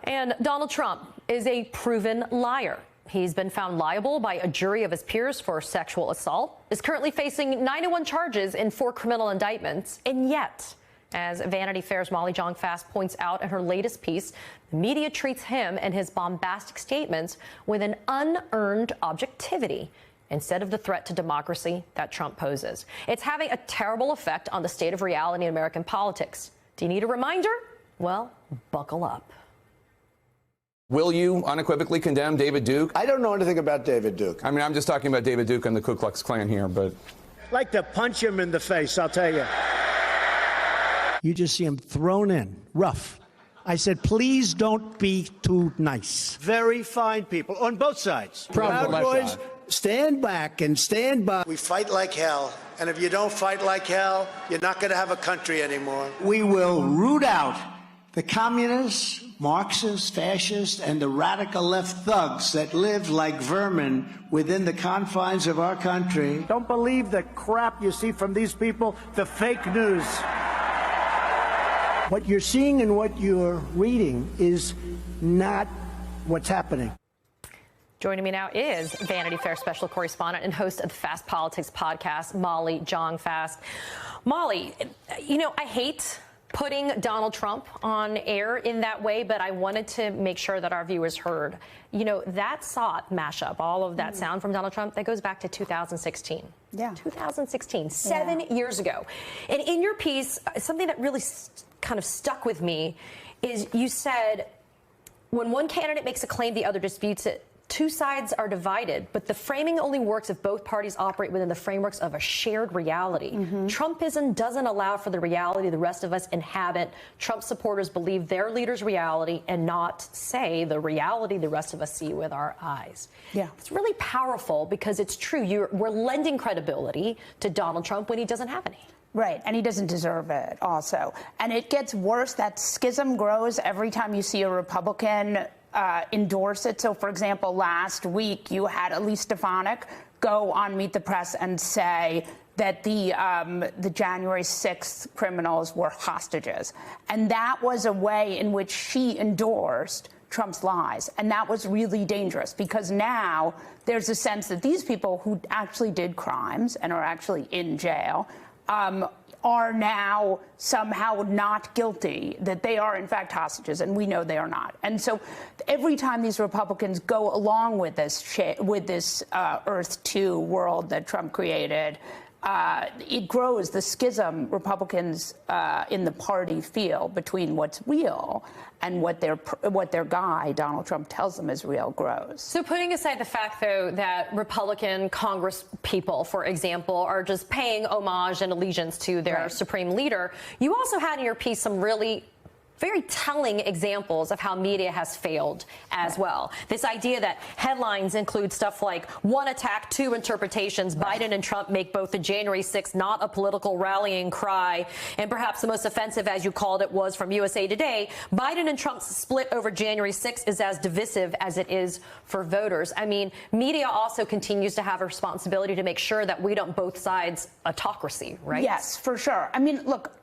And Donald Trump is a proven liar. He's been found liable by a jury of his peers for sexual assault, is currently facing 91 charges in 4 criminal indictments. And yet, as Vanity Fair's Molly Jong-Fast points out in her latest piece, the media treats him and his bombastic statements with an unearned objectivity instead of the threat to democracy that Trump poses. It's having a terrible effect on the state of reality in American politics. Do you need a reminder? Well, buckle up. Will you unequivocally condemn David Duke? I don't know anything about David Duke. I mean, I'm just talking about David Duke and the Ku Klux Klan here, but... I'd like to punch him in the face, I'll tell you. You just see him thrown in, rough. I said, please don't be too nice. Very fine people on both sides. Proud Boys, stand back and stand by. We fight like hell, and if you don't fight like hell, you're not going to have a country anymore. We will root out the communists, Marxists, fascists, and the radical left thugs that live like vermin within the confines of our country. Don't believe the crap you see from these people, the fake news. What you're seeing and what you're reading is not what's happening. Joining me now is Vanity Fair special correspondent and host of the Fast Politics podcast, Molly Jong-Fast. Molly, you know, I hate putting Donald Trump on air in that way, but I wanted to make sure that our viewers heard. You know, that mashup, all of that sound from Donald Trump, that goes back to 2016. Yeah. 2016, 7 years ago. And in your piece, something that really kind of stuck with me is you said, when one candidate makes a claim, the other disputes it. Two sides are divided, but the framing only works if both parties operate within the frameworks of a shared reality. Trumpism doesn't allow for the reality the rest of us inhabit. Trump supporters believe their leader's reality and not, say, the reality the rest of us see with our eyes. Yeah. It's really powerful because it's true. We're lending credibility to Donald Trump when he doesn't have any. Right, and he doesn't deserve it also. And it gets worse. That schism grows every time you see a Republican endorse it. So, for example, last week you had Elise Stefanik go on Meet the Press and say that the January 6th criminals were hostages. And that was a way in which she endorsed Trump's lies. And that was really dangerous because now there's a sense that these people who actually did crimes and are actually in jail are now somehow not guilty, that they are in fact hostages, and we know they are not. And so every time these Republicans go along with this Earth 2 world that Trump created, it grows the schism Republicans in the party feel between what's real and what their guy, Donald Trump, tells them is real grows. So putting aside the fact, though, that Republican Congress people, for example, are just paying homage and allegiance to their supreme leader, you also had in your piece some really very telling examples of how media has failed as well. This idea that headlines include stuff like one attack, two interpretations, Biden and Trump make both the January 6th not a political rallying cry, and perhaps the most offensive, as you called it, was from USA Today, Biden and Trump's split over January 6th is as divisive as it is for voters. I mean, media also continues to have a responsibility to make sure that we don't both sides autocracy, right? Yes, for sure. I mean, look,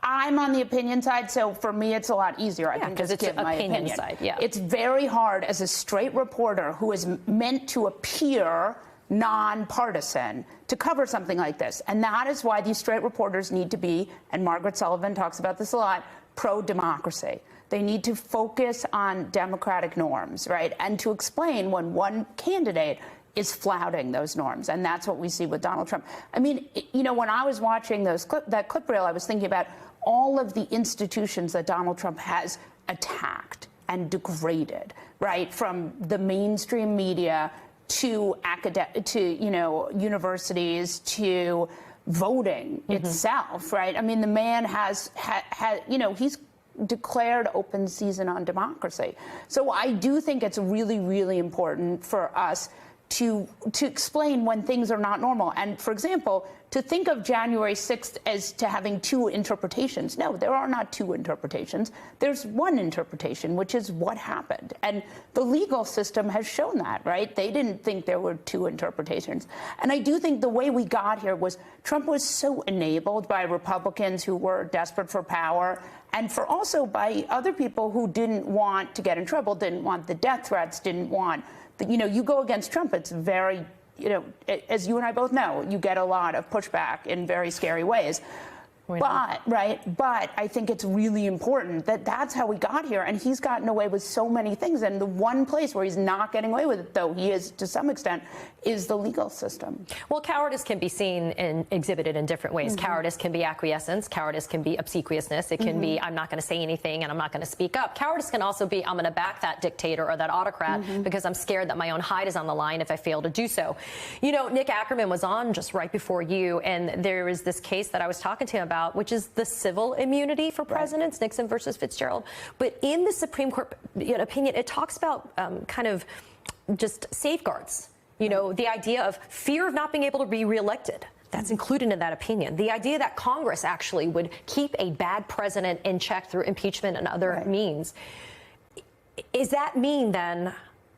I'm on the opinion side, so for me it's a lot easier. I can just give my opinion. Side, yeah. It's very hard as a straight reporter who is meant to appear nonpartisan to cover something like this. And that is why these straight reporters need to be, and Margaret Sullivan talks about this a lot, pro-democracy. They need to focus on democratic norms, right? And to explain when one candidate is flouting those norms. And that's what we see with Donald Trump. I mean, you know, when I was watching that clip reel, I was thinking about all of the institutions that Donald Trump has attacked and degraded, right? From the mainstream media to universities to voting itself, right? I mean, the man has he's declared open season on democracy. So I do think it's really, really important for us to explain when things are not normal. And, for example, to think of January 6th as to having two interpretations. No, there are not two interpretations. There's one interpretation, which is what happened. And the legal system has shown that, right? They didn't think there were two interpretations. And I do think the way we got here was Trump was so enabled by Republicans who were desperate for power and for also by other people who didn't want to get in trouble, didn't want the death threats, didn't want, you go against Trump, it's very, as you and I both know, you get a lot of pushback in very scary ways. But I think it's really important that that's how we got here, and he's gotten away with so many things. And the one place where he's not getting away with it, though he is to some extent, is the legal system. Well, cowardice can be seen and exhibited in different ways. Cowardice can be acquiescence. Cowardice can be obsequiousness. It can be, I'm not going to say anything and I'm not going to speak up. Cowardice can also be, I'm going to back that dictator or that autocrat because I'm scared that my own hide is on the line if I fail to do so. Nick Ackerman was on just right before you, and there is this case that I was talking to him about, which is the civil immunity for presidents, Nixon versus Fitzgerald. But in the Supreme Court opinion, it talks about kind of just safeguards. The idea of fear of not being able to be reelected. That's included in that opinion. The idea that Congress actually would keep a bad president in check through impeachment and other means. Does that mean then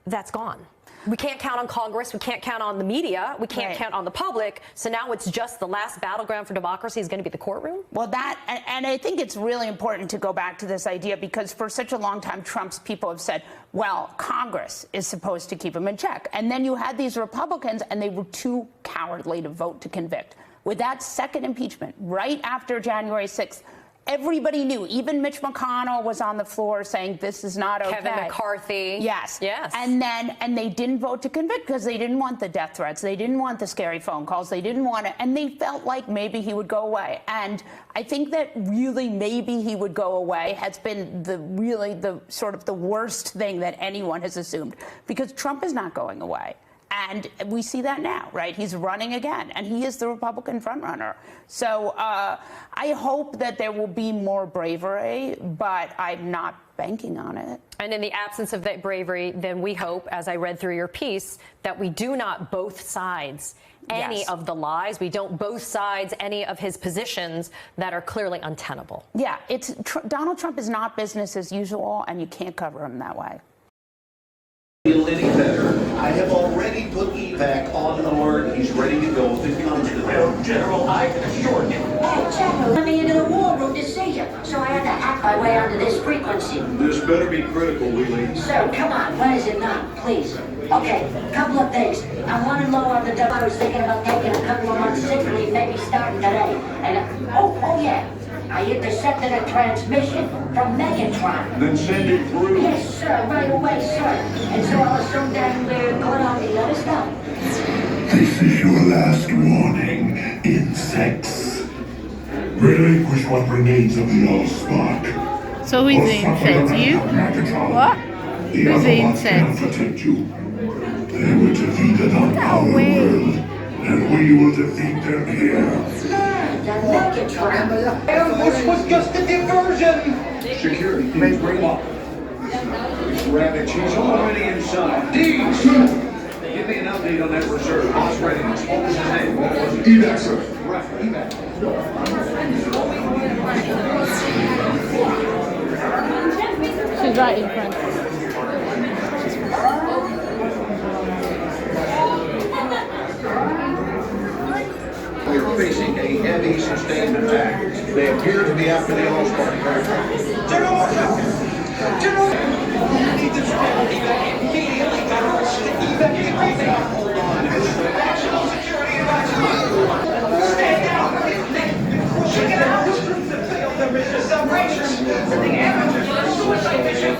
that's gone? We can't count on Congress. We can't count on the media. We can't count on the public. So now it's just the last battleground for democracy is going to be the courtroom? Well, and I think it's really important to go back to this idea because for such a long time, Trump's people have said, well, Congress is supposed to keep him in check. And then you had these Republicans, and they were too cowardly to vote to convict. With that second impeachment, right after January 6th, everybody knew. Even Mitch McConnell was on the floor saying this is not okay. Kevin McCarthy. Yes. And they didn't vote to convict because they didn't want the death threats. They didn't want the scary phone calls. They didn't want it. And they felt like maybe he would go away. And I think that really maybe he would go away has been the sort of the worst thing that anyone has assumed because Trump is not going away. And we see that now, right? He's running again, and he is the Republican frontrunner. So I hope that there will be more bravery, but I'm not banking on it. And in the absence of that bravery, then we hope, as I read through your piece, that we do not both sides any of the lies. We don't both sides any of his positions that are clearly untenable. Yeah, Donald Trump is not business as usual, and you can't cover him that way. Feel any better? I have already put evac on alert. He's ready to go if it comes to that. General, I can assure you. Hey, General, let me into the war room to see you, so I had to hack my way onto this frequency. This better be critical, Wheelie. Sir, come on, when is it not, please? Okay, couple of things. I'm running low on the dough. I was thinking about taking a couple of months sick leave, maybe starting today. And oh yeah. I intercepted a transmission from Megatron. Then send it through. Yes, sir, right away, sir. And so I'll assume that we're going on to let us know. This is your last warning, insects. Relinquish what remains of the Allspark. So who's the insect? You? What? Who's the insect? Protect you. They were defeated on our world, and we will defeat them here. Ambush was just a diversion! Security, please bring up. Rabbit, she's already inside. Deeds! Give me an update on that reserve. Boss readiness. What was his name? What was it? Evac, sir. Right, evac. She's right in front. We are facing a heavy, sustained attack. They appear to be after the Allspark. General! General! Need this immediately. Hold on. National security advisor. Stand down. Check it out. They failed their mission. Outrageous. The amateurs on a suicide mission.